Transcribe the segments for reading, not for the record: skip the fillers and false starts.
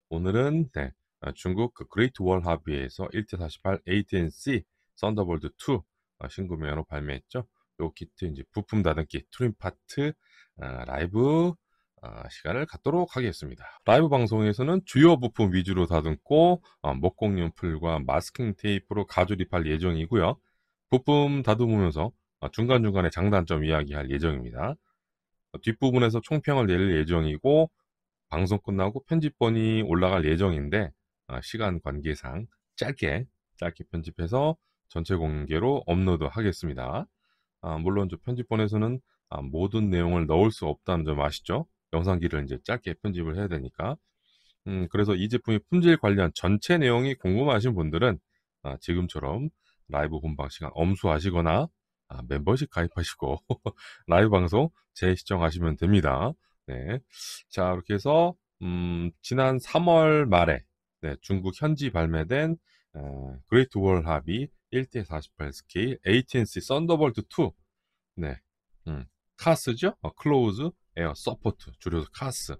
오늘은 중국 그 그레이트 월 하비에서 1대48 AT&C 썬더볼트 2 신구매로 발매했죠. 요 키트 이제 부품 다듬기 트림 파트 라이브 시간을 갖도록 하겠습니다. 라이브 방송에서는 주요 부품 위주로 다듬고 목공용풀과 마스킹 테이프로 가조립할 예정이고요. 부품 다듬으면서 중간중간에 장단점 이야기할 예정입니다. 뒷부분에서 총평을 내릴 예정이고 방송 끝나고 편집본이 올라갈 예정인데 시간 관계상 짧게 편집해서 전체 공개로 업로드하겠습니다. 물론 저 편집본에서는 모든 내용을 넣을 수 없다는 점 아시죠? 영상기를 이제 짧게 편집을 해야 되니까. 그래서 이 제품의 품질 관련 전체 내용이 궁금하신 분들은 지금처럼 라이브 본방 시간 엄수하시거나 멤버십 가입하시고 라이브 방송 재시청하시면 됩니다. 네. 자, 이렇게 해서 지난 3월 말에 중국 현지 발매된 그레이트 월 합의 1대48 스케일 AT&C 썬더볼트 2 네. 음. 카스죠? 클로즈 에어 서포트 줄여서 카스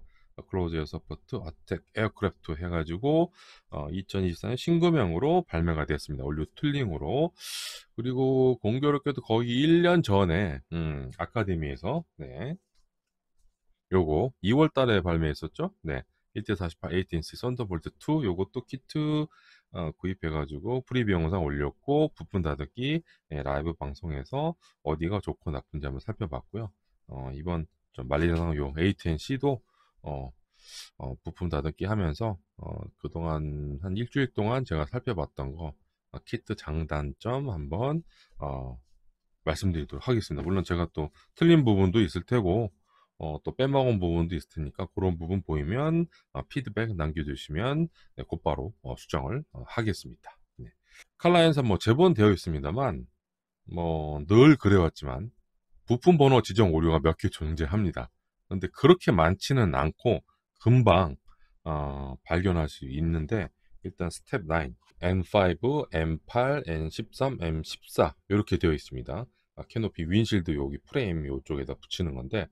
클로즈 에어 서포트 어택 에어크래프트 해가지고 2024년 신규명으로 발매가 되었습니다. 올류 툴링으로. 그리고 공교롭게도 거의 1년 전에 아카데미에서 요거 2월 달에 발매했었죠? 네. 1대48 18인치 썬더볼트 2 요것도 키트 구입해가지고 프리뷰 영상 올렸고 부품 다듬기 라이브 방송에서 어디가 좋고 나쁜지 한번 살펴봤고요. 이번 좀 만리장성 요 A10C도 부품 다듬기 하면서 그동안 한 일주일 동안 제가 살펴봤던 거 키트 장단점 한번 어, 말씀드리도록 하겠습니다. 물론 제가 또 틀린 부분도 있을 테고 또 빼먹은 부분도 있을 테니까 그런 부분 보이면 피드백 남겨주시면 곧바로 수정을 하겠습니다. 네. 칼라엔서 뭐 제본되어 있습니다만 뭐 늘 그래왔지만 부품 번호 지정 오류가 몇 개 존재합니다. 근데 그렇게 많지는 않고 금방 발견할 수 있는데 일단 스텝 9, M5, M8, N13, M14 이렇게 되어 있습니다. 캐노피 윈실드 여기 프레임 이쪽에다 붙이는 건데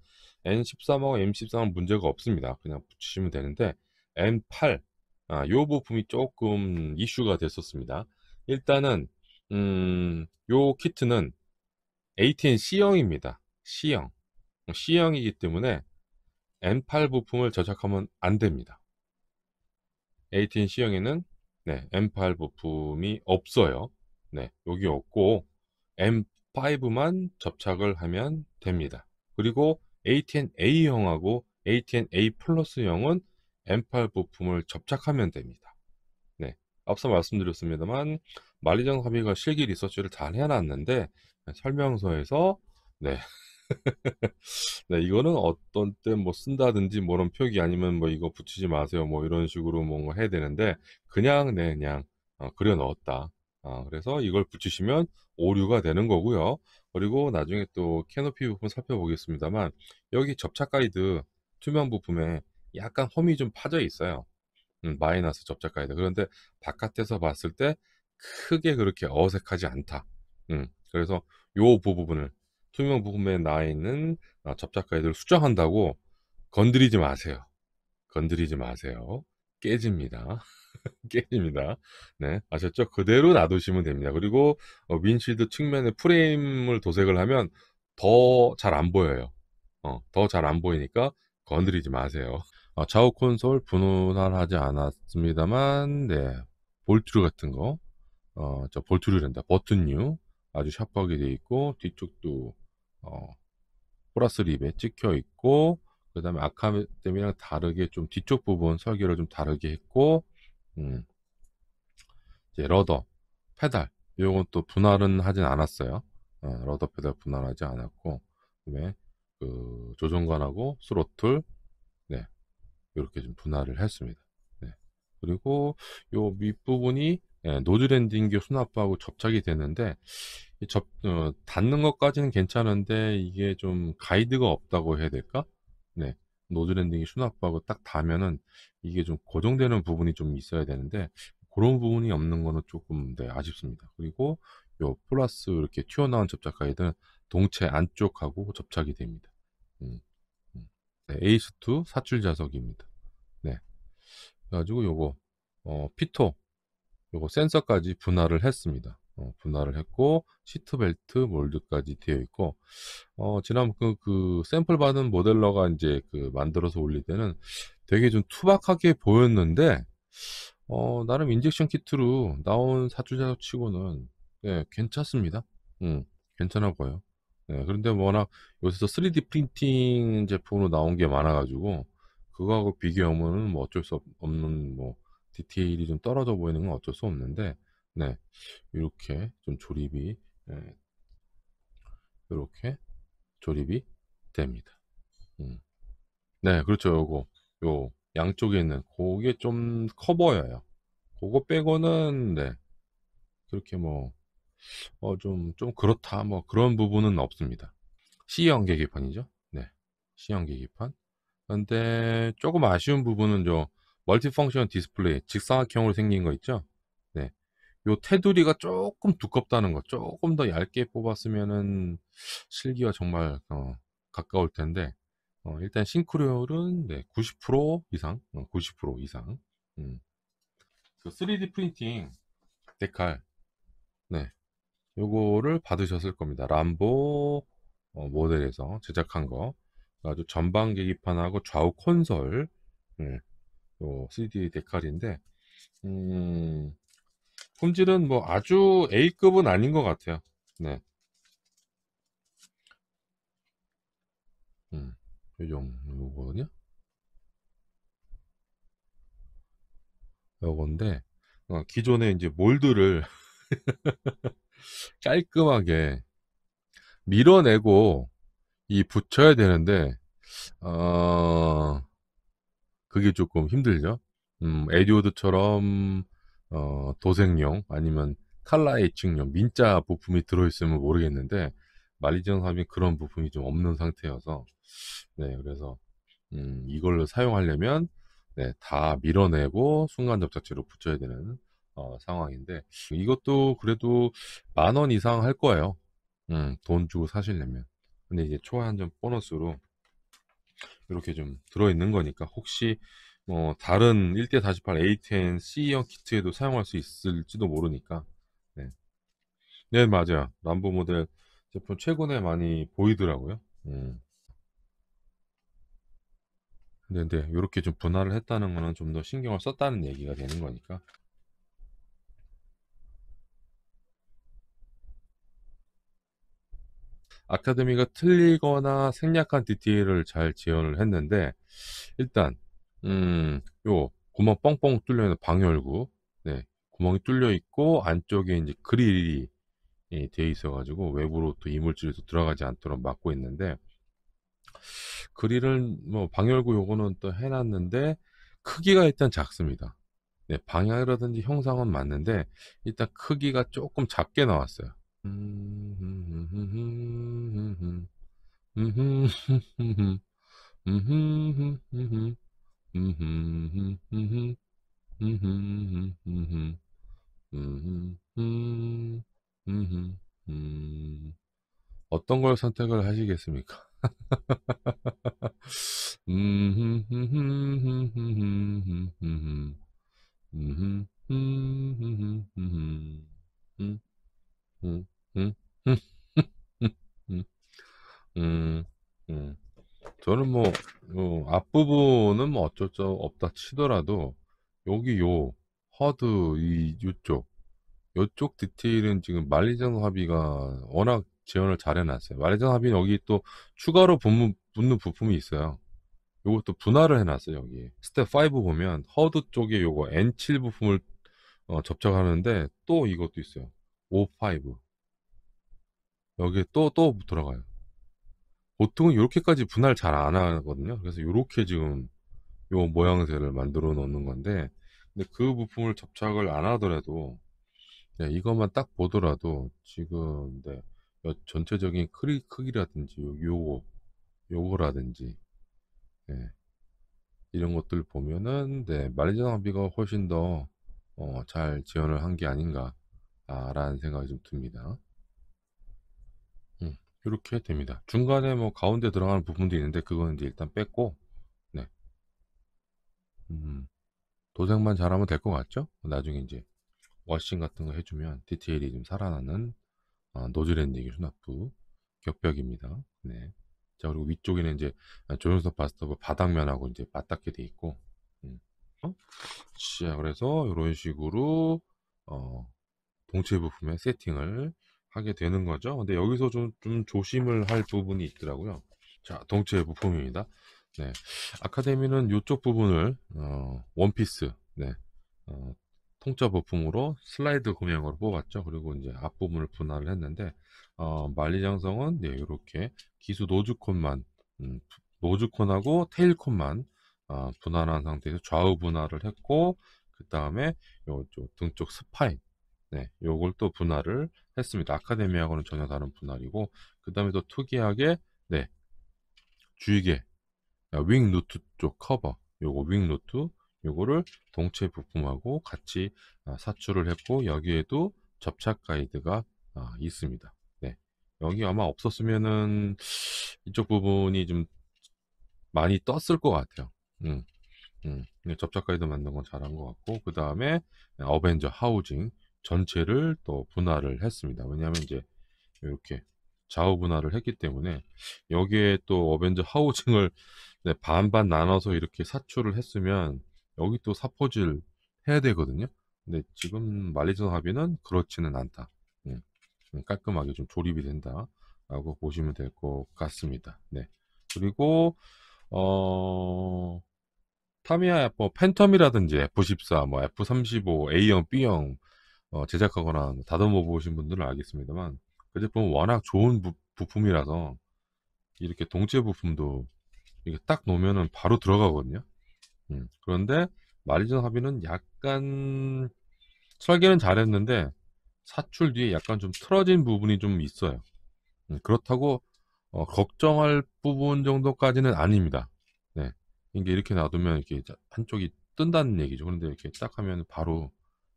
N13하고 M13은 문제가 없습니다. 그냥 붙이시면 되는데 M8 요 부품이 조금 이슈가 됐었습니다. 일단은 요 키트는 ATN C형입니다. C형. C형이기 때문에 M8 부품을 저작하면 안 됩니다. ATN C형에는 M8 부품이 없어요. 여기 없고 M5만 접착을 하면 됩니다. 그리고 ATN A형하고 ATN A 플러스형은 M8 부품을 접착하면 됩니다. 앞서 말씀드렸습니다만 만리장 합의가 실기 리서치를 잘 해놨는데 설명서에서 네, 이거는 어떤 때 뭐 쓴다든지 뭐 이런 표기 아니면 뭐 이거 붙이지 마세요 뭐 이런 식으로 뭔가 해야 되는데 그냥 그려 넣었다. 그래서 이걸 붙이시면 오류가 되는 거고요. 그리고 나중에 또 캐노피 부분 살펴보겠습니다만 여기 접착 가이드 투명 부품에 약간 홈이 좀 파져 있어요. 마이너스 접착 가이드. 그런데 바깥에서 봤을 때 크게 그렇게 어색하지 않다. 그래서 요 부분을 투명 부분에 나와 있는 접착 가이드를 수정한다고 건드리지 마세요. 건드리지 마세요. 깨집니다. 깨집니다. 네, 아셨죠? 그대로 놔두시면 됩니다. 그리고 윈실드 측면에 프레임을 도색을 하면 더 잘 안 보여요. 더 잘 안 보이니까 건드리지 마세요. 좌우 콘솔 분할하지 않았습니다만, 볼트류 같은 거, 저 볼트류란다. 버튼류 아주 샤프하게 되어 있고, 뒤쪽도 어, 플러스 립에 찍혀 있고, 그 다음에 아카데미랑 다르게 좀 뒤쪽 부분 설계를 좀 다르게 했고, 음, 이제 러더, 페달, 이건 또 분할은 하진 않았어요. 러더 페달 분할하지 않았고, 그다음에 그 조종관하고 스로틀, 네, 이렇게 좀 분할을 했습니다. 네. 그리고 요 밑부분이 노즐 엔딩기 수납하고 접착이 되는데 닿는 것까지는 괜찮은데 이게 좀 가이드가 없다고 해야 될까? 네. 노즐 엔딩기 수납하고 딱 닿으면은 이게 좀 고정되는 부분이 좀 있어야 되는데 그런 부분이 없는 거는 조금 아쉽습니다. 그리고 요 플러스 이렇게 튀어나온 접착 가이드는 동체 안쪽하고 접착이 됩니다. 음, 에이스2 사출 자석입니다. 네. 그래가지고 요거 피토 요거 센서까지 분할을 했습니다. 분할을 했고 시트벨트 몰드까지 되어 있고 지난 그 샘플 받은 모델러가 이제 그 만들어서 올릴 때는 되게 좀 투박하게 보였는데 나름 인젝션 키트로 나온 사주자 치고는 네, 괜찮습니다. 음, 괜찮아 보여. 네, 그런데 워낙 요새서 3D 프린팅 제품으로 나온 게 많아가지고 그거하고 비교하면은 뭐 어쩔 수 없는 뭐 디테일이 좀 떨어져 보이는 건 어쩔 수 없는데 네, 이렇게 좀 조립이 네, 이렇게 조립이 됩니다. 음. 네, 그렇죠. 요 양쪽에 있는 그게 좀 커 보여요. 그거 빼고는 네, 그렇게 뭐 좀 그렇다 뭐 그런 부분은 없습니다. C형 계기판이죠. 네, C형 계기판. 근데 조금 아쉬운 부분은 저 멀티펑션 디스플레이 직사각형으로 생긴 거 있죠. 네, 요 테두리가 조금 두껍다는 거, 조금 더 얇게 뽑았으면은 실기가 정말 가까울 텐데 일단 싱크로율은 네, 90% 이상, 90% 이상. 음. 그 3D 프린팅 데칼, 네, 요거를 받으셨을 겁니다. 람보 모델에서 제작한 거. 아주 전방 계기판하고 좌우 콘솔, 네, 요 3D 데칼인데, 음, 품질은 뭐 아주 A급은 아닌 것 같아요. 네, 요거거든요. 요건데, 기존에 이제 몰드를 깔끔하게 밀어내고 이 붙여야 되는데, 어, 그게 조금 힘들죠. 에듀워드처럼 도색용 아니면 칼라 에이칭용 민자 부품이 들어있으면 모르겠는데 말리지언 삽이 그런 부품이 좀 없는 상태여서 네 그래서 이걸로 사용하려면 네, 다 밀어내고 순간 접착제로 붙여야 되는 상황인데 이것도 그래도 10,000원 이상 할 거예요. 돈 주고 사시려면. 근데 이제 초한점 보너스로 이렇게 좀 들어있는 거니까 혹시 뭐 다른 1대48 A10 C형 키트에도 사용할 수 있을지도 모르니까 네, 네 맞아요. 람보 모델 제품 최근에 많이 보이더라고요. 근데 이렇게 좀 분할을 했다는 거는 좀 더 신경을 썼다는 얘기가 되는 거니까 아카데미가 틀리거나 생략한 디테일을 잘 지원을 했는데 일단 요 구멍 뻥뻥 뚫려 있는 방열구 네 구멍이 뚫려 있고 안쪽에 이제 그릴이 되어 있어 가지고 외부로 또 이물질이 또 들어가지 않도록 막고 있는데 그릴은 뭐 방열구 요거는 또 해놨는데 크기가 일단 작습니다. 네, 방향이라든지 형상은 맞는데 일단 크기가 조금 작게 나왔어요. 어떤 걸 선택을 하시겠습니까? 저는 뭐 앞부분은 뭐 어쩔 수 없다 치더라도 여기 요 허드 이 요쪽 디테일은 지금 말리정 합의가 워낙 재현을 잘 해놨어요. 말리정 합의는 여기 또 추가로 붙는 부품이 있어요. 요것도 분할을 해놨어요. 여기 스텝 5 보면 허드 쪽에 요거 N7 부품을 접착하는데 또 이것도 있어요. O5 여기에 또 들어가요. 보통은 이렇게까지 분할 잘 안 하거든요. 그래서 이렇게 지금 요 모양새를 만들어 놓는 건데 근데 그 부품을 접착을 안 하더라도 네, 이것만 딱 보더라도 지금 네, 전체적인 크기라든지 요거라든지 네, 이런 것들 보면은 네, 말리정비가 훨씬 더 잘 지원을 한 게 아닌가 라는 생각이 좀 듭니다. 이렇게 됩니다. 중간에 뭐 가운데 들어가는 부분도 있는데 그거는 이제 일단 뺐고 네. 음, 도색만 잘하면 될 것 같죠? 나중에 이제 워싱 같은 거 해주면 디테일이 좀 살아나는 노즐 엔딩 수납부 격벽입니다. 네. 자, 그리고 위쪽에는 이제 조연석 바스터브 바닥면하고 이제 맞닿게 돼 있고, 자, 그래서 이런 식으로 동체 부품의 세팅을 하게 되는 거죠. 근데 여기서 좀 조심을 할 부분이 있더라고요. 자, 동체 부품입니다. 네. 아카데미는 이쪽 부분을 원피스, 네. 어, 통짜 부품으로 슬라이드 구명으로 뽑았죠. 그리고 이제 앞부분을 분할을 했는데 만리장성은 네, 이렇게 기수 노즈콘만 노즈콘하고 테일콘만 분할한 상태에서 좌우 분할을 했고, 그 다음에 요쪽 등쪽 스파인, 네, 요걸 또 분할을 했습니다. 아카데미하고는 전혀 다른 분할이고, 그 다음에 또 특이하게 네, 주위개 윙 루트 쪽 커버, 요거 윙 루트 요거를 동체 부품하고 같이 사출을 했고, 여기에도 접착 가이드가 있습니다. 네, 여기 아마 없었으면은 이쪽 부분이 좀 많이 떴을 것 같아요. 음, 접착 가이드 만든 건 잘한 것 같고, 그 다음에 어벤져 하우징 전체를 또 분할을 했습니다. 왜냐하면 이제 이렇게 좌우 분할을 했기 때문에 여기에 또 어벤져 하우징을 네, 반반 나눠서 이렇게 사출을 했으면 여기 또 사포질 해야 되거든요. 근데 지금 말리전 합의는 그렇지는 않다. 음, 깔끔하게 좀 조립이 된다라고 보시면 될 것 같습니다. 네. 그리고 타미야 뭐 팬텀이라든지 F14, 뭐 F35, A형, B형 제작하거나 다듬어 보신 분들은 알겠습니다만, 그 제품은 워낙 좋은 부품이라서 이렇게 동체 부품도 이게 딱 놓으면은 바로 들어가거든요. 그런데 마리전 합의는 약간 설계는 잘했는데 사출 뒤에 약간 좀 틀어진 부분이 좀 있어요. 그렇다고 걱정할 부분 정도까지는 아닙니다. 네. 이게 이렇게 놔두면 이렇게 한쪽이 뜬다는 얘기죠. 그런데 이렇게 딱 하면 바로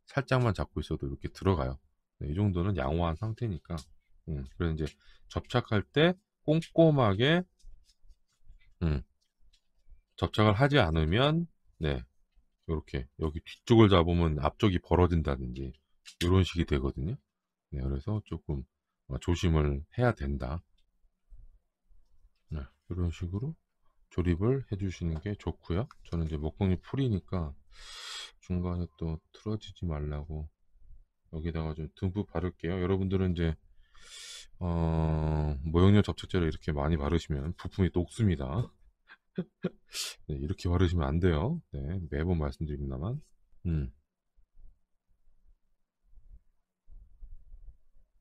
살짝만 잡고 있어도 이렇게 들어가요. 네, 이 정도는 양호한 상태니까. 그래서 이제 접착할 때 꼼꼼하게 음, 접착을 하지 않으면 네, 이렇게 여기 뒤쪽을 잡으면 앞쪽이 벌어진다든지 이런 식이 되거든요. 네, 그래서 조금 조심을 해야 된다. 네, 이런 식으로 조립을 해주시는 게 좋고요. 저는 이제 목공이 풀이니까 중간에 또 틀어지지 말라고 여기다가 좀 듬뿍 바를게요. 여러분들은 이제 모형료 접착제를 이렇게 많이 바르시면 부품이 녹습니다. 네, 이렇게 바르시면 안 돼요. 네, 매번 말씀드립니다만. 음,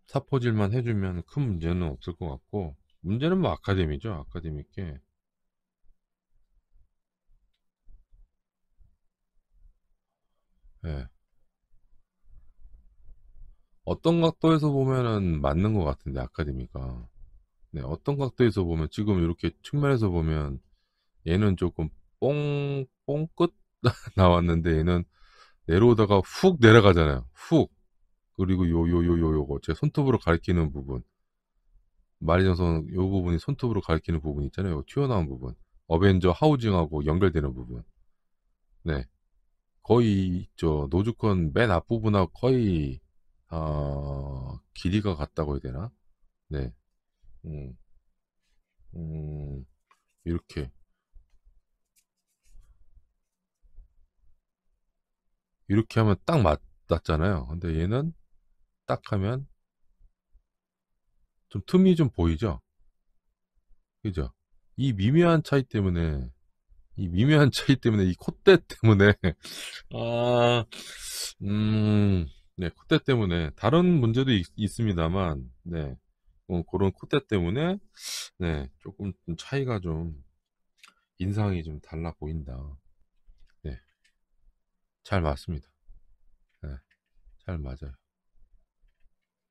사포질만 해주면 큰 문제는 없을 것 같고, 문제는 뭐 아카데미죠. 아카데미께. 예, 어떤 각도에서 보면은 맞는 것 같은데, 아카데미가. 네, 어떤 각도에서 보면, 지금 이렇게 측면에서 보면, 얘는 조금 뽕끝 나왔는데, 얘는 내려오다가 훅 내려가잖아요. 훅. 그리고 요거, 제 손톱으로 가리키는 부분. 마리전선 요 부분이 손톱으로 가리키는 부분 있잖아요. 요 튀어나온 부분. 어벤져 하우징하고 연결되는 부분. 네. 거의 저 노즈건 맨 앞부분하고 거의 길이가 같다고 해야 되나? 네. 음, 음, 이렇게 이렇게 하면 딱 맞았잖아요. 근데 얘는 딱 하면 좀 틈이 좀 보이죠? 그죠? 이 미묘한 차이 때문에 이 미묘한 차이 때문에 이 콧대 때문에 아, 네, 콧대 때문에 다른 문제도 있습니다만, 네, 그런 콧대 때문에 네, 조금 좀 차이가 좀 인상이 좀 달라 보인다. 네, 잘 맞습니다. 네, 잘 맞아요.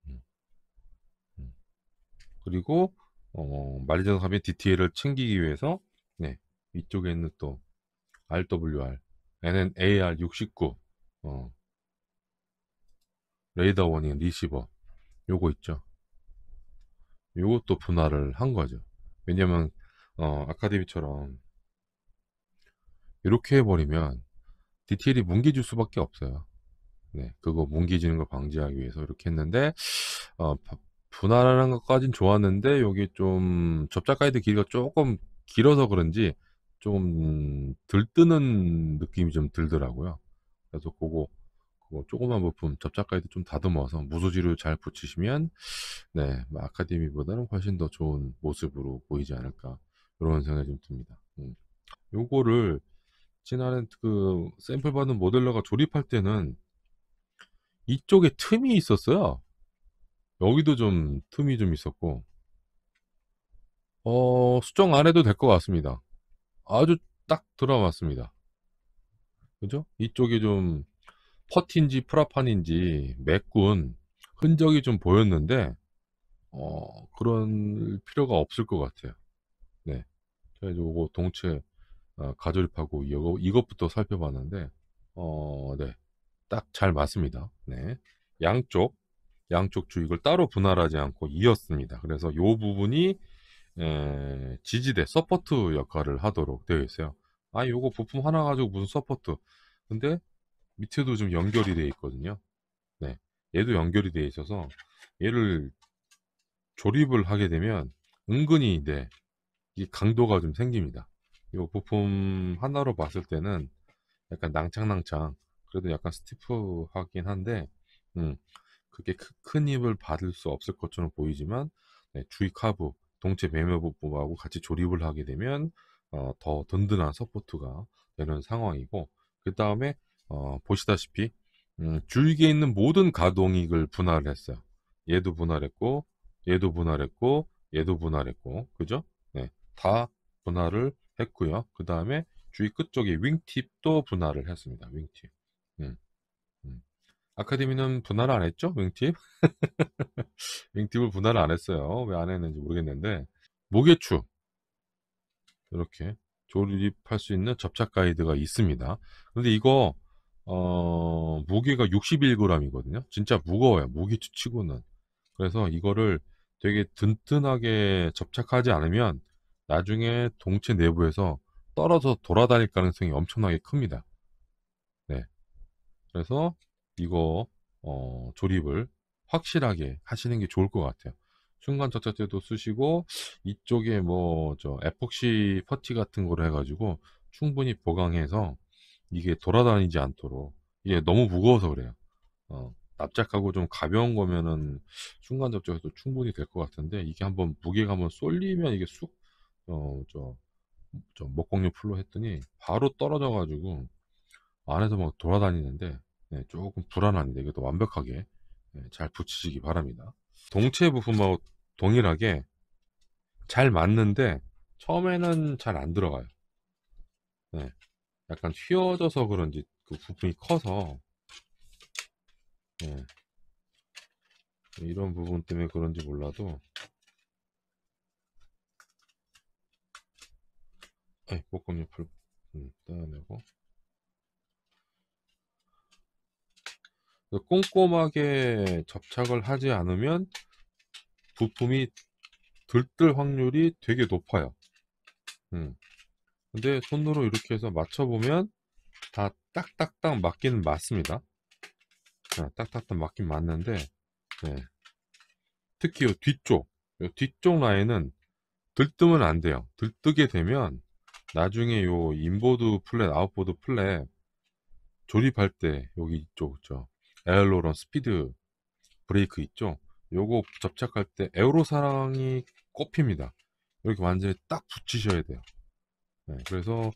음, 음. 그리고 마리전 삽입 디테일을 챙기기 위해서 네, 이쪽에 있는 또 RWR, NNAR 69 레이더 워닝 리시버 요거 있죠. 요것도 분할을 한 거죠. 왜냐면 아카데미처럼 이렇게 해버리면 디테일이 뭉개질 수밖에 없어요. 네, 그거 뭉개지는 걸 방지하기 위해서 이렇게 했는데 분할하는 것까진 좋았는데 여기 좀 접착 가이드 길이가 조금 길어서 그런지 좀 들뜨는 느낌이 좀 들더라고요. 그래서 그거 조그만 부품 접착 가이드 좀 다듬어서 무수지로 잘 붙이시면 네, 뭐 아카데미보다는 훨씬 더 좋은 모습으로 보이지 않을까 이런 생각이 좀 듭니다. 요거를 지난해 그 샘플 받은 모델러가 조립할 때는 이쪽에 틈이 있었어요. 여기도 좀 틈이 좀 있었고 수정 안 해도 될 것 같습니다. 아주 딱 들어맞습니다. 그죠? 이쪽에 좀 퍼티인지 프라판인지 메꾼 흔적이 좀 보였는데 그런 필요가 없을 것 같아요. 네. 그래서 요거 동체 가조립하고 이것부터 살펴봤는데 네. 딱 잘 맞습니다. 네. 양쪽 주익을 따로 분할하지 않고 이었습니다. 그래서 요 부분이 지지대 서포트 역할을 하도록 되어 있어요. 아, 요거 부품 하나 가지고 무슨 서포트. 근데 밑에도 좀 연결이 되어 있거든요. 네. 얘도 연결이 되어 있어서 얘를 조립을 하게 되면 은근히 네, 이 강도가 좀 생깁니다. 이 부품 하나로 봤을 때는 약간 낭창낭창 그래도 약간 스티프하긴 한데 음, 그게 큰 힘을 받을 수 없을 것처럼 보이지만 네, 주위 카브 동체 매매 부품하고 같이 조립을 하게 되면 더 든든한 서포트가 되는 상황이고 그 다음에 보시다시피 주위에 있는 모든 가동익을 분할을 했어요. 얘도 분할했고 얘도 분할했고 얘도 분할했고 그죠? 네, 다 분할을 했고요. 그 다음에 주위 끝쪽에 윙팁도 분할을 했습니다. 윙팁. 음, 음. 아카데미는 분할 안 했죠? 윙팁? 윙팁을 분할을 안 했어요. 왜 안 했는지 모르겠는데 무게추 이렇게 조립할 수 있는 접착 가이드가 있습니다. 근데 이거 무게가 61g이거든요. 진짜 무거워요. 무게추 치고는. 그래서 이거를 되게 든든하게 접착하지 않으면 나중에 동체 내부에서 떨어져 돌아다닐 가능성이 엄청나게 큽니다. 네. 그래서 이거 조립을 확실하게 하시는 게 좋을 것 같아요. 순간 접착제도 쓰시고 이쪽에 뭐 저 에폭시 퍼티 같은 거로 해가지고 충분히 보강해서 이게 돌아다니지 않도록 이게 너무 무거워서 그래요. 납작하고 좀 가벼운 거면은 순간 접착해도 충분히 될 것 같은데 이게 한번 무게가 한번 쏠리면 이게 저 목공용 풀로 했더니 바로 떨어져가지고 안에서 막 돌아다니는데 네, 조금 불안합니다. 이것도 완벽하게 잘 붙이시기 바랍니다. 동체 부품하고 동일하게 잘 맞는데 처음에는 잘 안 들어가요. 네, 약간 휘어져서 그런지 그 부품이 커서 네, 이런 부분 때문에 그런지 몰라도 목공잎을 떼어내고 꼼꼼하게 접착을 하지 않으면 부품이 들뜰 확률이 되게 높아요. 음. 근데 손으로 이렇게 해서 맞춰보면 다 딱딱딱 맞기는 맞습니다. 딱딱딱 맞긴 맞는데 네. 특히 요 뒤쪽 라인은 들뜨면 안 돼요. 들뜨게 되면 나중에 요 인보드 플랫, 아웃보드 플랫 조립할 때 여기 이쪽 에어로런 스피드 브레이크 있죠? 요거 접착할 때 에어로사랑이 꼽힙니다. 이렇게 완전히 딱 붙이셔야 돼요. 네, 그래서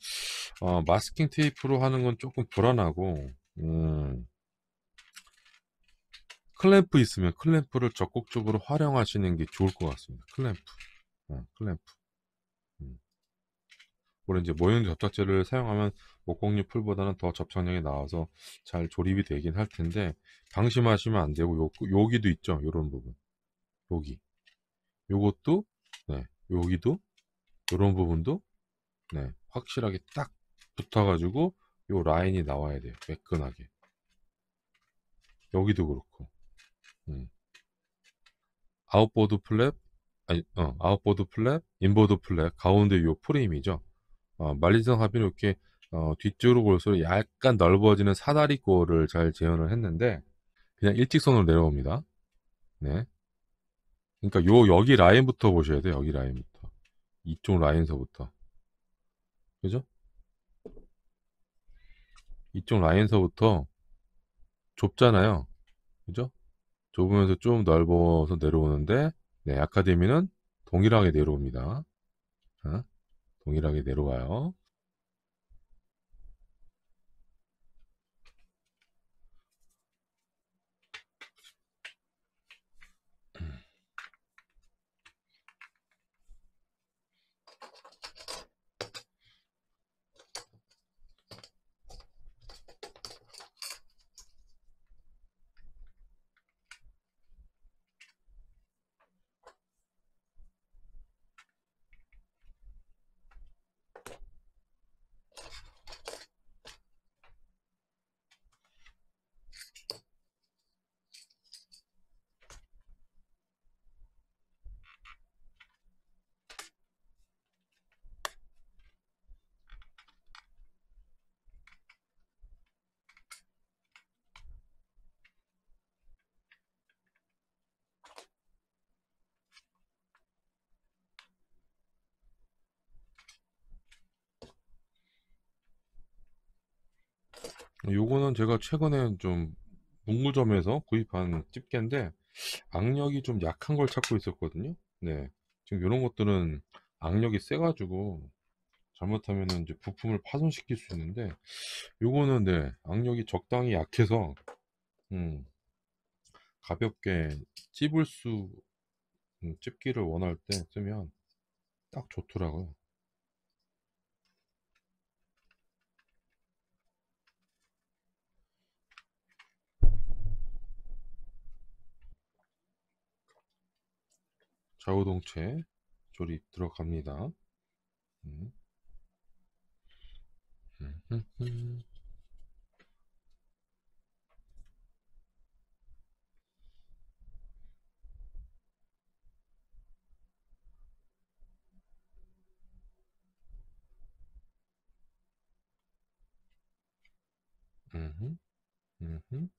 마스킹 테이프로 하는 건 조금 불안하고 클램프 있으면 클램프를 적극적으로 활용하시는 게 좋을 것 같습니다. 클램프. 음. 물론 이제 모형 접착제를 사용하면 목공용 풀보다는 더 접착력이 나와서 잘 조립이 되긴 할 텐데 방심하시면 안 되고 여기도 있죠. 요런 부분. 여기. 요것도 네. 여기도 요런 부분도 네. 확실하게 딱 붙어가지고 요 라인이 나와야 돼요. 매끈하게. 여기도 그렇고. 음. 아웃보드 플랩 아웃보드 플랩, 인보드 플랩 가운데 요 프레임이죠. 말리전 합의는 이렇게 뒤쪽으로 볼수록 약간 넓어지는 사다리꼴을 잘 재현을 했는데 그냥 일직선으로 내려옵니다. 네. 그러니까 여기 라인부터 보셔야 돼요. 여기 라인부터. 이쪽 라인서부터. 그죠? 이쪽 라인서부터 좁잖아요. 그죠? 좁으면서 좀 넓어서 내려오는데, 네, 아카데미는 동일하게 내려옵니다. 어? 동일하게 내려와요. 요거는 제가 최근에 좀 문구점에서 구입한 집게인데 악력이 좀 약한 걸 찾고 있었거든요. 네. 지금 이런 것들은 악력이 세가지고 잘못하면은 이제 부품을 파손시킬 수 있는데 요거는 네, 악력이 적당히 약해서 음, 가볍게 찝을 수 찝기를 원할 때 쓰면 딱 좋더라고요. 좌우동체 조립 들어갑니다. 음, 음, 음, 음, 음.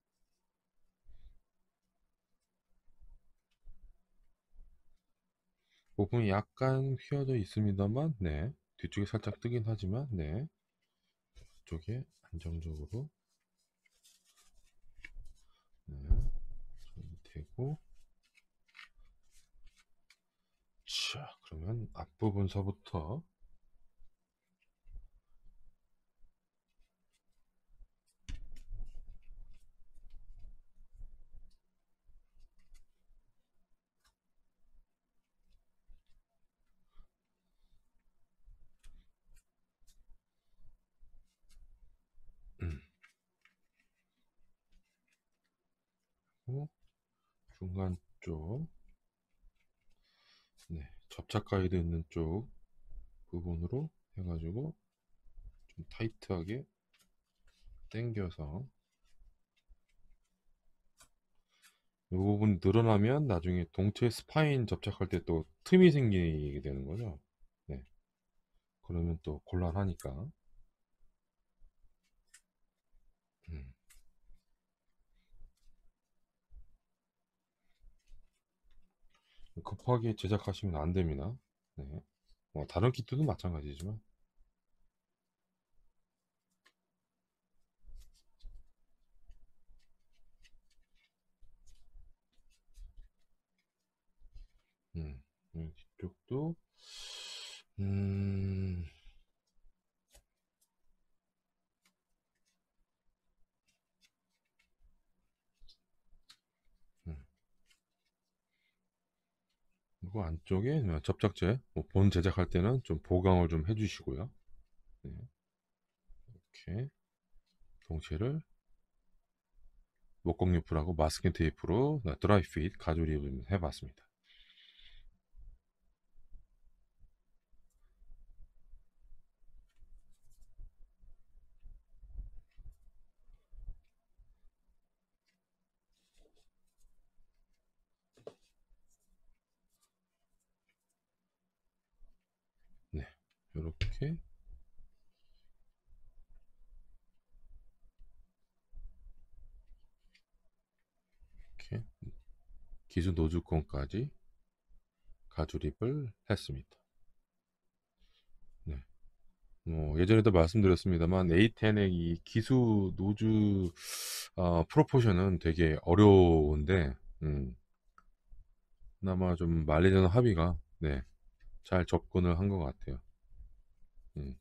부분이 약간 휘어져 있습니다만, 네. 뒤쪽에 살짝 뜨긴 하지만, 네. 이쪽에 안정적으로, 네. 되고, 자, 그러면 앞부분서부터, 음, 그리고 중간 쪽, 네. 접착 가이드 있는 쪽 부분으로 해가지고, 좀 타이트하게 당겨서, 이 부분이 늘어나면 나중에 동체 스파인 접착할 때 또 틈이 생기게 되는 거죠. 네. 그러면 또 곤란하니까. 음. 급하게 제작하시면 안 됩니다. 네. 다른 키트도 마찬가지지만, 음, 뒤쪽도, 음, 음, 그리고 안쪽에 접착제, 본 제작할 때는 좀 보강을 좀 해주시고요. 네, 이렇게 동체를 목공 유프라고 마스킹 테이프로 드라이 핏 가조립을 해봤습니다. 네, 이렇게 이렇게 기수 노즐콘까지 가조립을 했습니다. 네. 예전에도 말씀드렸습니다만 A10의 이 기수 노즐 프로포션은 되게 어려운데 그나마 좀 말리는 합의가 네, 잘 접근을 한 것 같아요. 음.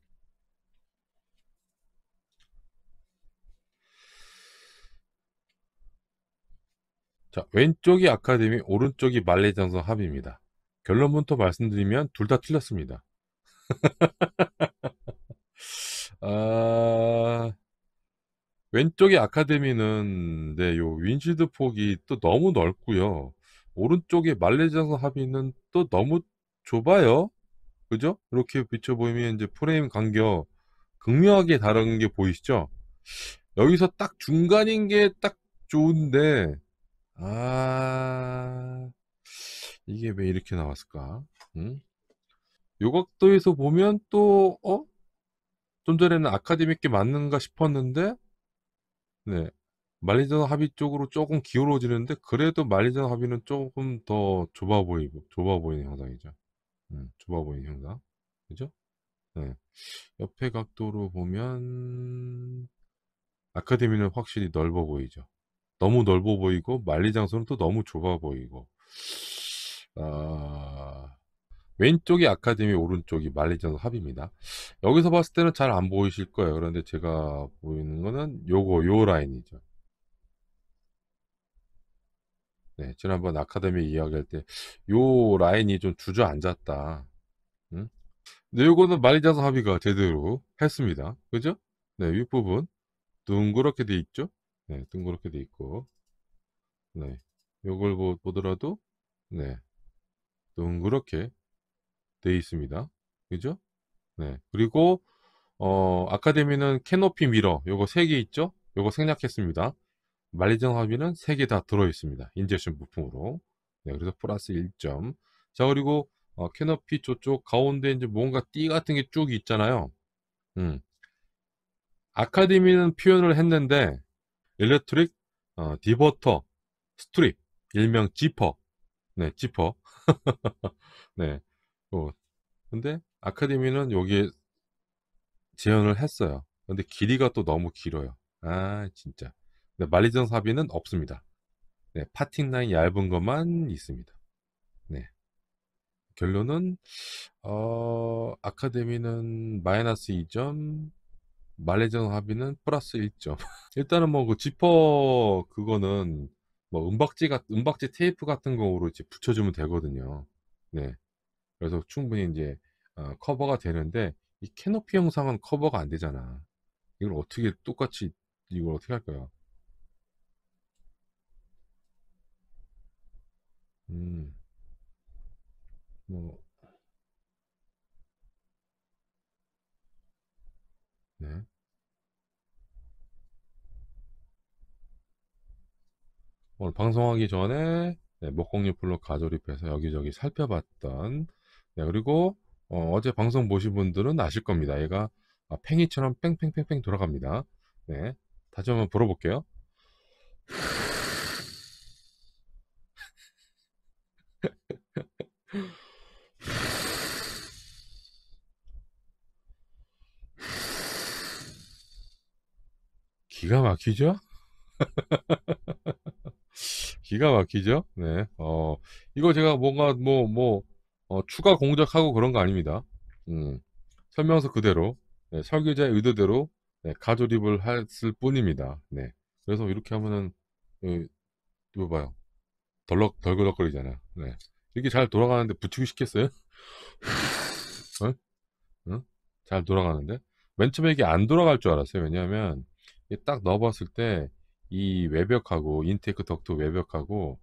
자, 왼쪽이 아카데미, 오른쪽이 만리장성 합의입니다. 결론부터 말씀드리면 둘 다 틀렸습니다. 아, 왼쪽의 아카데미는 네, 요 윈시드 폭이 또 너무 넓고요. 오른쪽의 만리장성 합의는 또 너무 좁아요. 그죠? 이렇게 비춰 보이면 이제 프레임 간격 극명하게 다른 게 보이시죠? 여기서 딱 중간인 게 딱 좋은데 아, 이게 왜 이렇게 나왔을까? 응? 요 각도에서 보면 또, 좀 전에는 아카데미께 맞는가 싶었는데, 네. 말리전 합의 쪽으로 조금 기울어지는데, 그래도 말리전 합의는 조금 더 좁아 보이는 형상이죠. 좁아 보이는 형상. 그죠? 네. 옆에 각도로 보면, 아카데미는 확실히 넓어 보이죠. 너무 넓어 보이고, 만리장소는 또 너무 좁아 보이고. 아, 왼쪽이 아카데미, 오른쪽이 만리장성 합입니다. 여기서 봤을 때는 잘 안 보이실 거예요. 그런데 제가 보이는 거는 요 라인이죠. 네, 지난번 아카데미 이야기할 때 요 라인이 좀 주저앉았다. 응? 근데 요거는 만리장성 합의가 제대로 했습니다. 그죠? 네, 윗부분 둥그렇게 돼 있죠? 네, 둥그렇게 돼 있고, 네, 요걸 보더라도 네, 둥그렇게 돼 있습니다. 그죠? 네, 그리고 아카데미는 캐노피 미러 요거 3개 있죠? 요거 생략했습니다. 만리장 합의는 3개 다 들어있습니다. 인젝션 부품으로. 네, 그래서 플러스 1점. 자, 그리고 캐노피 저쪽 가운데 이제 뭔가 띠 같은 게 쭉 있잖아요. 음. 아카데미는 표현을 했는데 일렉트릭 디버터 스트립 일명 지퍼. 네, 지퍼. 네. 근데 아카데미는 여기에 재현을 했어요. 근데 길이가 또 너무 길어요. 아, 진짜. 네, 만리장 합의는 없습니다. 네, 파팅 라인 얇은 것만 있습니다. 네. 결론은 아카데미는 마이너스 2점, 말레이전 합의는 플러스 1점. 일단은 뭐 그 지퍼 그거는 뭐 은박지 테이프 같은 거로 이제 붙여주면 되거든요. 네. 그래서 충분히 이제 커버가 되는데 이 캐노피 영상은 커버가 안 되잖아. 이걸 어떻게 똑같이 이걸 어떻게 할까요? 음, 뭐, 네. 오늘 방송하기 전에 네, 목공유플로 가조립해서 여기저기 살펴봤던 그리고 제 방송 보신 분들은 아실 겁니다. 얘가 팽이처럼 뺑뺑뺑뺑 돌아갑니다. 네, 다시 한번 불어볼게요. 기가 막히죠? 기가 막히죠? 네, 이거 제가 뭔가 추가 공작하고 그런 거 아닙니다. 음, 설명서 그대로 네, 설계자의 의도대로 네, 가조립을 했을 뿐입니다. 네, 그래서 이렇게 하면은 이거 봐요. 덜그럭거리잖아요. 네. 이게 잘 돌아가는데 붙이고 싶겠어요? 어? 어? 잘 돌아가는데? 맨 처음에 이게 안 돌아갈 줄 알았어요. 왜냐하면 이게 딱 넣어봤을 때 이 외벽하고 인테이크 덕트 외벽하고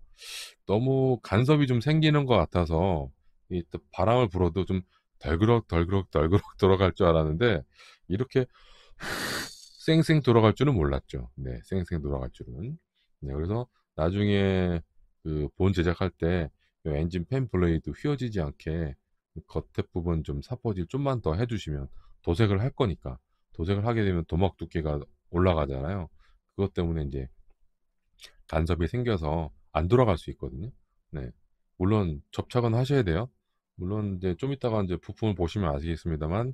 너무 간섭이 좀 생기는 것 같아서 이 또 바람을 불어도 좀 덜그럭 돌아갈 줄 알았는데 이렇게 쌩쌩 돌아갈 줄은 몰랐죠. 네, 쌩쌩 돌아갈 줄은. 네, 그래서 나중에 그 본 제작할 때 엔진 팬 블레이드 휘어지지 않게 겉에 부분 좀 사포질 좀만 더 해주시면 도색을 할 거니까 도색을 하게 되면 도막 두께가 올라가잖아요. 그것 때문에 이제 간섭이 생겨서 안 돌아갈 수 있거든요. 네. 물론 접착은 하셔야 돼요. 물론 이제 좀 이따가 이제 부품을 보시면 아시겠습니다만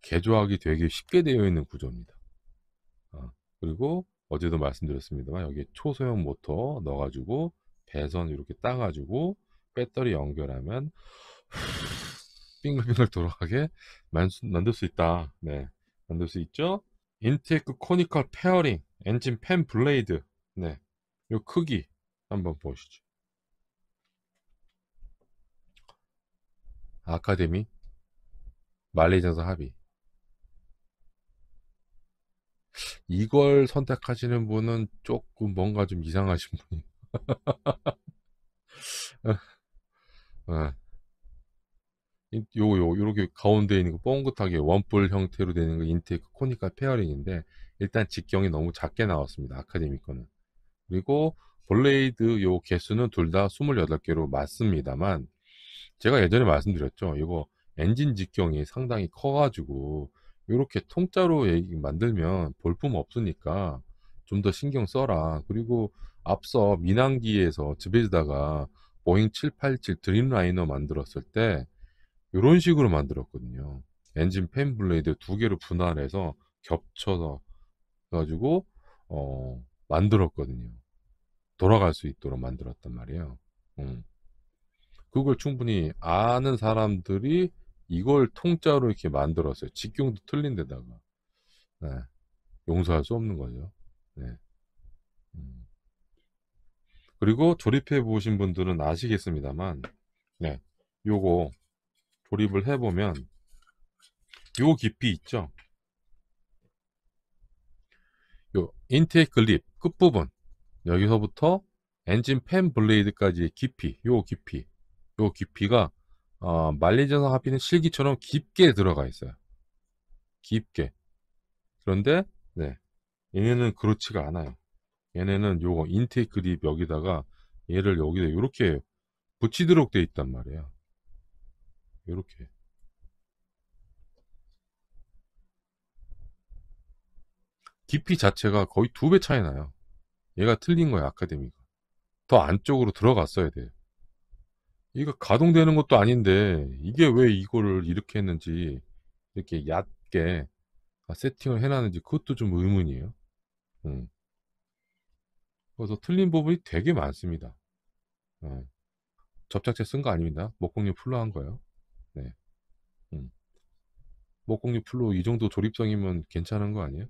개조하기 되게 쉽게 되어 있는 구조입니다. 그리고 어제도 말씀드렸습니다만 여기에 초소형 모터 넣어 가지고 배선 이렇게 따 가지고 배터리 연결하면 빙글빙글 돌아가게 만들 수 있다. 네. 만들 수 있죠. 인테이크 코니컬 페어링 엔진 팬 블레이드. 네. 요 크기 한번 보시죠. 아카데미 만리장성 합의. 이걸 선택하시는 분은 조금 뭔가 좀 이상하신 분이. 예. 요렇게 가운데 있는 거 뻥긋하게 원뿔 형태로 되는 거 인테이크 코니컬 페어링인데 일단 직경이 너무 작게 나왔습니다. 아카데미 거는. 그리고 블레이드 요 개수는 둘 다 28개로 맞습니다만 제가 예전에 말씀드렸죠. 이거 엔진 직경이 상당히 커 가지고 요렇게 통짜로 만들면 볼품 없으니까 좀 더 신경 써라. 그리고 앞서 민항기에서 즈베즈다가 보잉 787 드림라이너 만들었을 때 요런 식으로 만들었거든요. 엔진 팬 블레이드 두 개로 분할해서 겹쳐서 가지고 만들었거든요. 돌아갈 수 있도록 만들었단 말이에요. 음. 그걸 충분히 아는 사람들이 이걸 통짜로 이렇게 만들었어요. 직경도 틀린 데다가. 네. 용서할 수 없는 거죠. 네. 음. 그리고 조립해 보신 분들은 아시겠습니다만, 네. 요거 조립을 해보면 요 깊이 있죠. 요 인테이크 립 끝부분 여기서부터 엔진 팬 블레이드까지의 깊이 요 깊이가 만리장성 합의는 실기처럼 깊게 들어가 있어요. 깊게. 그런데 네, 얘네는 그렇지가 않아요. 얘네는 요거 인테이크 립 여기다가 얘를 여기다 이렇게 붙이도록 돼 있단 말이에요. 이렇게 깊이 자체가 거의 2배 차이 나요. 얘가 틀린 거야 아카데미가. 더 안쪽으로 들어갔어야 돼요. 이거 가동되는 것도 아닌데 이게 왜 이거를 이렇게 했는지 이렇게 얕게 세팅을 해놨는지 그것도 좀 의문이에요. 음. 그래서 틀린 부분이 되게 많습니다. 어. 접착제 쓴 거 아닙니다. 목공용 풀로 한 거예요. 네. 음. 목공용 풀로 이 정도 조립성이면 괜찮은 거 아니에요?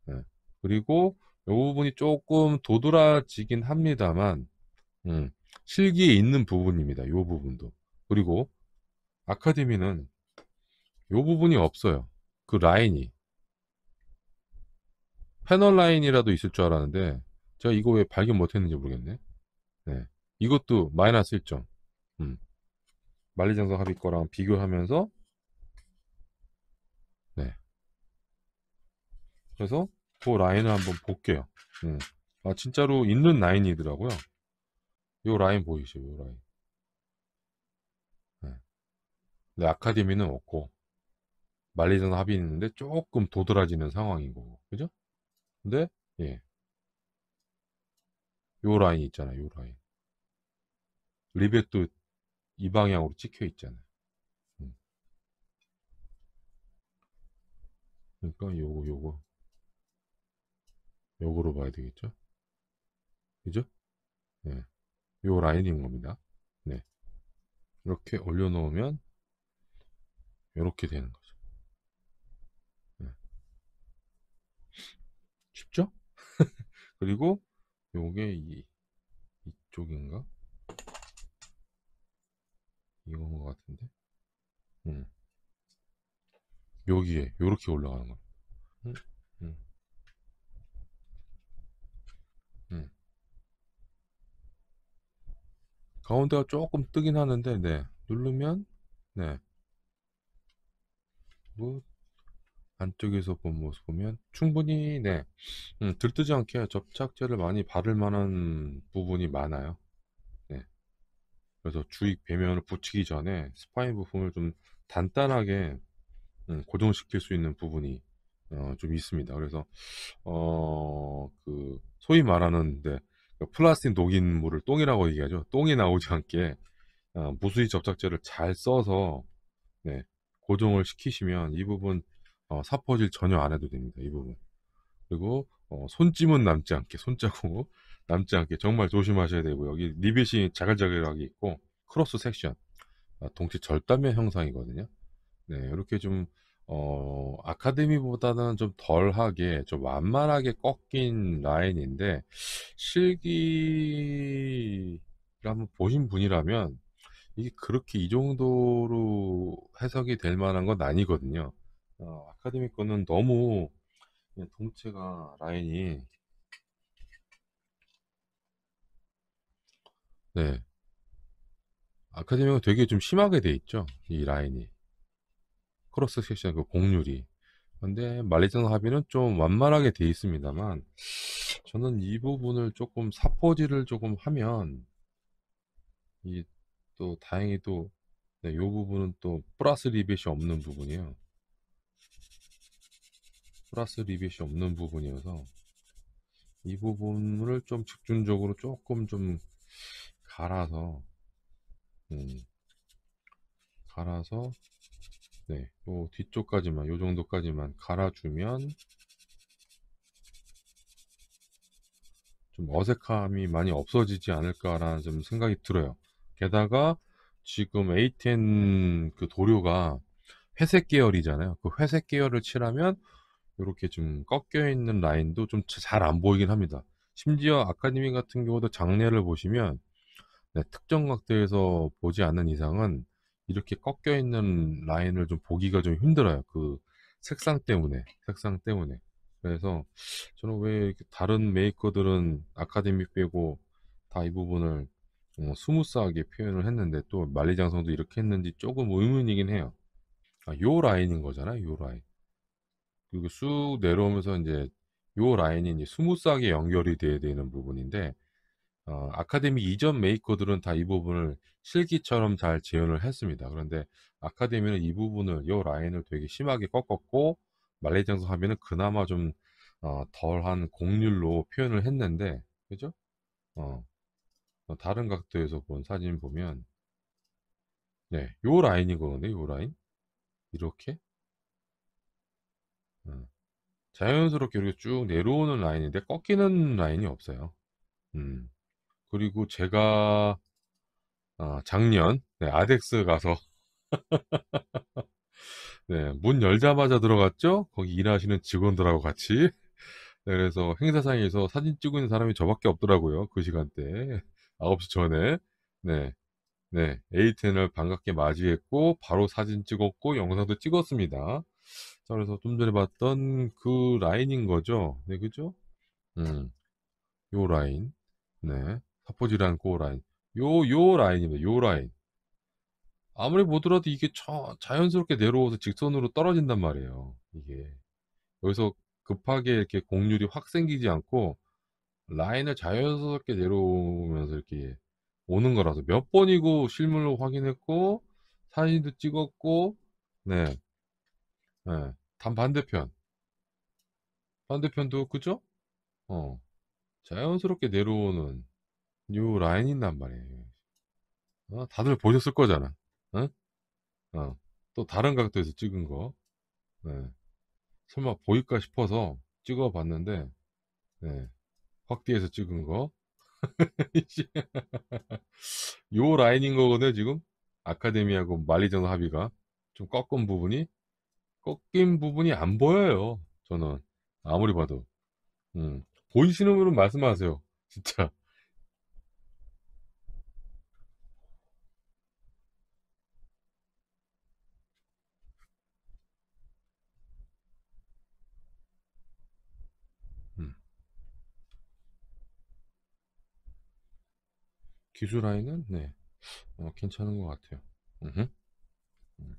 네. 그리고 이 부분이 조금 도드라지긴 합니다만 음, 실기에 있는 부분입니다. 이 부분도. 그리고 아카데미는 이 부분이 없어요. 그 라인이. 패널 라인이라도 있을 줄 알았는데 제가 이거 왜 발견 못했는지 모르겠네. 네. 이것도 마이너스 1점. 음. 만리장성 합의 거랑 비교하면서 네. 그래서 그 라인을 한번 볼게요. 진짜로 있는 라인이더라고요. 요 라인 보이시죠? 요 라인. 네. 근데 아카데미는 없고 만리장성 합의는 있는데 조금 도드라지는 상황인 거고. 그죠? 근데 예. 요 라인 있잖아요. 요 라인. 리벳도 이 방향으로 찍혀 있잖아요. 음. 그러니까 요거로 봐야 되겠죠? 그죠? 네. 요 라인인 겁니다. 네. 이렇게 올려놓으면 이렇게 되는 거죠. 네. 쉽죠? 그리고 요게 이쪽인가? 이건 것 같은데. 음. 여기에 요렇게 올라가는 거예요. 음, 음, 음. 가운데가 조금 뜨긴 하는데, 네. 누르면, 네. 뭐, 안쪽에서 본 모습 보면 충분히, 네. 들뜨지 않게 접착제를 많이 바를 만한 부분이 많아요. 네. 그래서 주익 배면을 붙이기 전에 스파인 부품을 좀 단단하게 고정시킬 수 있는 부분이 좀 있습니다. 그래서 그 소위 말하는 네, 플라스틱 녹인물을 똥이라고 얘기하죠. 똥이 나오지 않게 무수히 접착제를 잘 써서 네, 고정을 시키시면 이 부분 사포질 전혀 안 해도 됩니다. 이 부분. 그리고 손찜은 남지 않게 손자국 남지 않게 정말 조심하셔야 되고 여기 리벳이 자글자글하게 있고 크로스 섹션 동체 절단면 형상이거든요. 네, 이렇게 좀 아카데미보다는 좀 덜하게 좀 완만하게 꺾인 라인인데 실기를 한번 보신 분이라면 이게 그렇게 이 정도로 해석이 될 만한 건 아니거든요. 아카데미 거는 너무 그냥 동체가 라인이 네, 아카데미가 되게 좀 심하게 돼 있죠. 이 라인이 크로스 섹션 그 곡률이. 근데 말리정 합의는 좀 완만하게 돼 있습니다만 저는 이 부분을 조금 사포질을 조금 하면 이 또 다행히 또 네, 이 부분은 또 플러스 리벳이 없는 부분이에요. 플러스 리벳이 없는 부분이어서 이 부분을 좀 집중적으로 조금 좀 갈아서 음, 갈아서 네, 요 뒤쪽까지만 요 정도까지만 갈아주면 좀 어색함이 많이 없어지지 않을까라는 좀 생각이 들어요. 게다가 지금 A10 그 도료가 회색 계열이잖아요. 그 회색 계열을 칠하면 이렇게 좀 꺾여 있는 라인도 좀 잘 안 보이긴 합니다. 심지어 아카데미 같은 경우도 장례를 보시면 네, 특정 각도에서 보지 않는 이상은 이렇게 꺾여 있는 라인을 좀 보기가 좀 힘들어요. 그 색상 때문에. 그래서 저는 왜 이렇게 다른 메이커들은 아카데미 빼고 다 이 부분을 스무스하게 표현을 했는데 또 만리장성도 이렇게 했는지 조금 의문이긴 해요. 요 라인인 거잖아요. 요 라인. 그리고 쑥 내려오면서 이제 요 라인이 이제 스무스하게 연결이 돼야 되는 부분인데 아카데미 이전 메이커들은 다 이 부분을 실기처럼 잘 재현을 했습니다. 그런데 아카데미는 이 부분을, 이 라인을 되게 심하게 꺾었고, 말레이장성 하면은 그나마 좀, 덜한 곡률로 표현을 했는데, 그죠? 어, 다른 각도에서 본 사진 보면, 네, 요 라인이거든요, 요 라인. 이렇게. 어, 자연스럽게 이렇게 쭉 내려오는 라인인데, 꺾이는 라인이 없어요. 음, 그리고 제가, 작년, 네, 아덱스 가서 네, 문 열자마자 들어갔죠? 거기 일하시는 직원들하고 같이. 네, 그래서 행사장에서 사진 찍고 있는 사람이 저밖에 없더라고요. 그 시간대. 9시 전에. 네, 네. A10을 반갑게 맞이했고, 바로 사진 찍었고, 영상도 찍었습니다. 자, 그래서 좀 전에 봤던 그 라인인 거죠. 네, 그죠? 음, 요 라인. 네. 사포질한 그 라인. 요 라인입니다. 요 라인. 아무리 보더라도 이게 자연스럽게 내려와서 직선으로 떨어진단 말이에요. 이게. 여기서 급하게 이렇게 곡률이 확 생기지 않고 라인을 자연스럽게 내려오면서 이렇게 오는 거라서 몇 번이고 실물로 확인했고 사진도 찍었고 네, 네. 단 반대편도 그죠? 어 자연스럽게 내려오는 요 라인이란 말이에요. 다들 보셨을 거잖아. 어? 또 다른 각도에서 찍은 거. 네. 설마 보일까 싶어서 찍어봤는데 네. 확대해서 찍은 거. 요 라인인 거거든요, 지금. 아카데미하고 말리정 합의가 좀 꺾인 부분이 안 보여요. 저는 아무리 봐도. 보이시는 분은 말씀하세요. 진짜. 음, 기술 라인은 네, 괜찮은 것 같아요. 음흠. 음.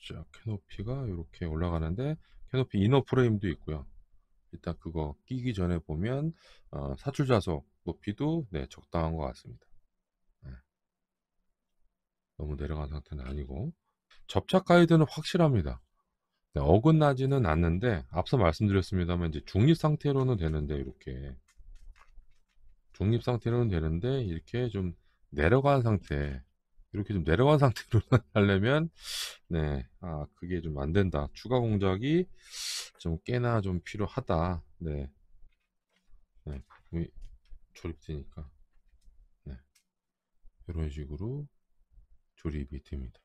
자, 캐노피가 이렇게 올라가는데 캐노피 이너 프레임도 있고요. 일단 그거 끼기 전에 보면 사출 좌석 높이도 네, 적당한 것 같습니다. 네, 너무 내려간 상태는 아니고 접착 가이드는 확실합니다. 네, 어긋나지는 않는데 앞서 말씀드렸습니다만 이제 중립 상태로는 되는데 이렇게 중립 상태로는 되는데 이렇게 좀 내려간 상태, 이렇게 좀 내려간 상태로 하려면 네, 그게 좀 안 된다. 추가 공작이 좀 꽤나 좀 필요하다. 네, 네, 부품이 조립되니까 네, 이런 식으로 조립이 됩니다.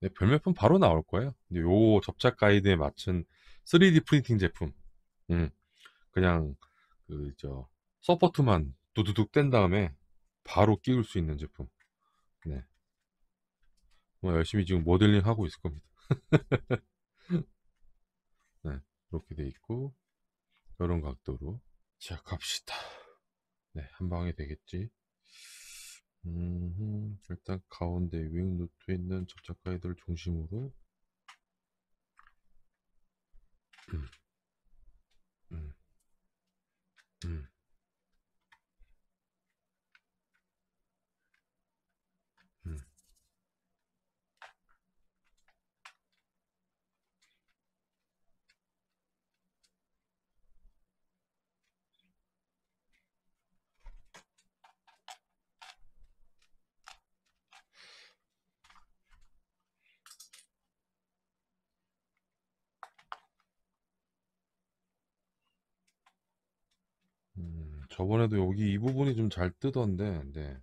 네, 별매품 바로 나올 거예요. 근데 요 접착 가이드에 맞춘 3D 프린팅 제품, 음, 그냥 저 서포트만 두두둑 뗀 다음에 바로 끼울 수 있는 제품. 네, 뭐 열심히 지금 모델링 하고 있을 겁니다. 네, 이렇게 돼 있고 이런 각도로. 자, 갑시다. 네, 한 방에 되겠지. 일단 가운데 윙 노트에 있는 접착 가이드를 중심으로 음, 음, 음, 음. 저번에도 여기 이 부분이 좀 잘 뜨던데, 네,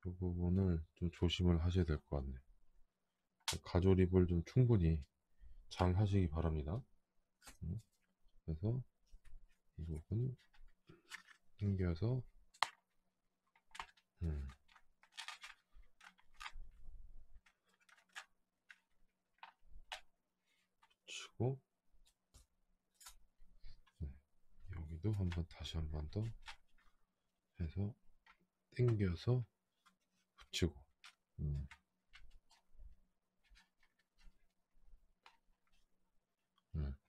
이 부분을 좀 조심을 하셔야 될 것 같네요. 가조립을 좀 충분히 잘 하시기 바랍니다. 음, 그래서 이 부분 당겨서 음, 치고 네, 여기도 한번 다시 한 번 더 해서 당겨서 붙이고 음,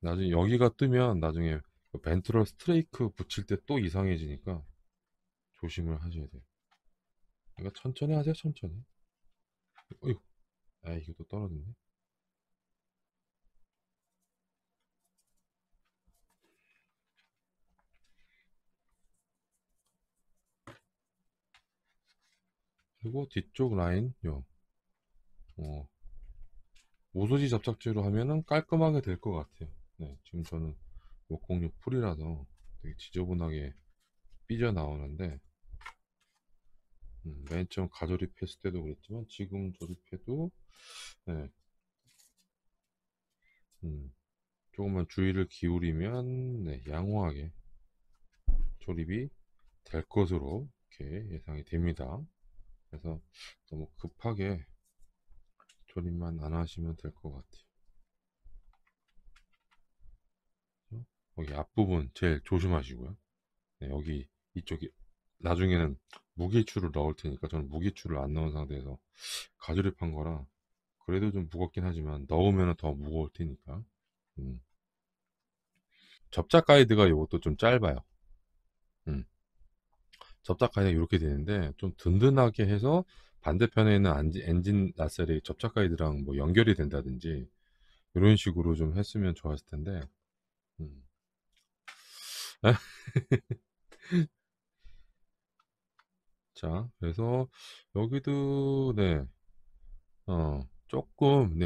나중에 여기가 뜨면 나중에 그 벤트럴 스트레이크 붙일 때 또 이상해지니까 조심을 하셔야 돼요. 그러니까 천천히 하세요, 천천히. 어이구, 이게 또 떨어졌네. 그리고 뒤쪽 라인, 어, 모서지 접착제로 하면은 깔끔하게 될 것 같아요. 네, 지금 저는 606 풀이라서 되게 지저분하게 삐져 나오는데, 맨 처음 가조립했을 때도 그랬지만, 지금 조립해도, 네, 조금만 주의를 기울이면, 네, 양호하게 조립이 될 것으로 이렇게 예상이 됩니다. 그래서 너무 급하게 조립만 안 하시면 될 것 같아요. 여기 앞부분 제일 조심하시고요. 네, 여기 이쪽이 나중에는 무게추를 넣을 테니까 저는 무게추를 안 넣은 상태에서 가조립한 거라 그래도 좀 무겁긴 하지만 넣으면 더 무거울 테니까. 음. 접착 가이드가 이것도 좀 짧아요. 음. 접착 가이드가 이렇게 되는데 좀 든든하게 해서 반대편에 있는 엔진 나셀이 접착 가이드랑 뭐 연결이 된다든지 이런 식으로 좀 했으면 좋았을 텐데. 음. 자, 그래서 여기도 네,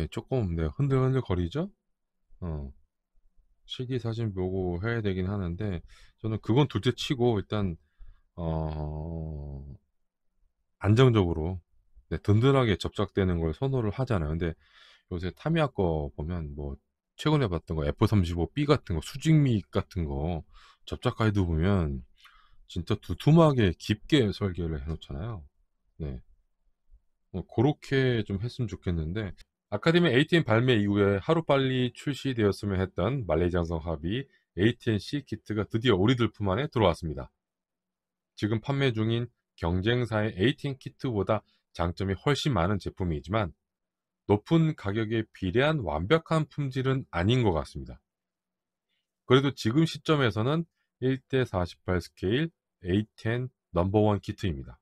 조금 네, 흔들흔들 거리죠? 어, 실기 사진 보고 해야 되긴 하는데 저는 그건 둘째 치고 일단 어, 안정적으로 네, 든든하게 접착되는 걸 선호를 하잖아요. 근데 요새 타미야 거 보면 뭐 최근에 봤던 거 F35B 같은 거 수직미 같은 거 접착 가이드 보면 진짜 두툼하게 깊게 설계를 해놓잖아요. 네, 그렇게 좀 했으면 좋겠는데 아카데미 ATN 발매 이후에 하루빨리 출시되었으면 했던 만리장성 합의 ATN-C 키트가 드디어 우리들 품 안에 들어왔습니다. 지금 판매 중인 경쟁사의 ATN 키트보다 장점이 훨씬 많은 제품이지만 높은 가격에 비례한 완벽한 품질은 아닌 것 같습니다. 그래도 지금 시점에서는 1대 48 스케일 A10 넘버원 키트입니다.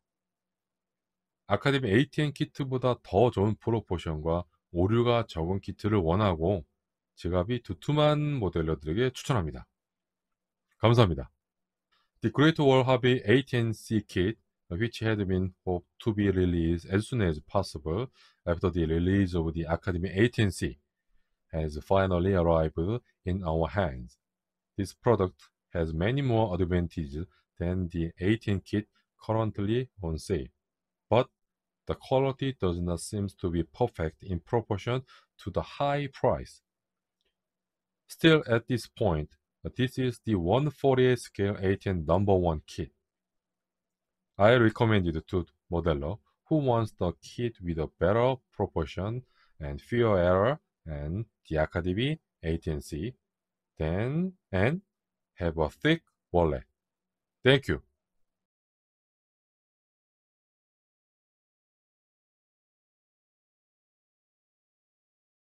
아카데미 ATN 키트보다 더 좋은 프로포션과 오류가 적은 키트를 원하고 지갑이 두툼한 모델러들에게 추천합니다. 감사합니다. The Great Wall Hobby AT&C kit, which had been hoped to be released as soon as possible after the release of the Academy AT&C, has finally arrived in our hands. This product has many more advantages than the 18 kit currently on sale, but the quality does not seem to be perfect in proportion to the high price. Still, at this point, this is the 148 scale 18 number 1 kit. I recommend it to modeler who wants the kit with a better proportion and fewer error and the Academy AT&C, and have a thick wallet. Thank you.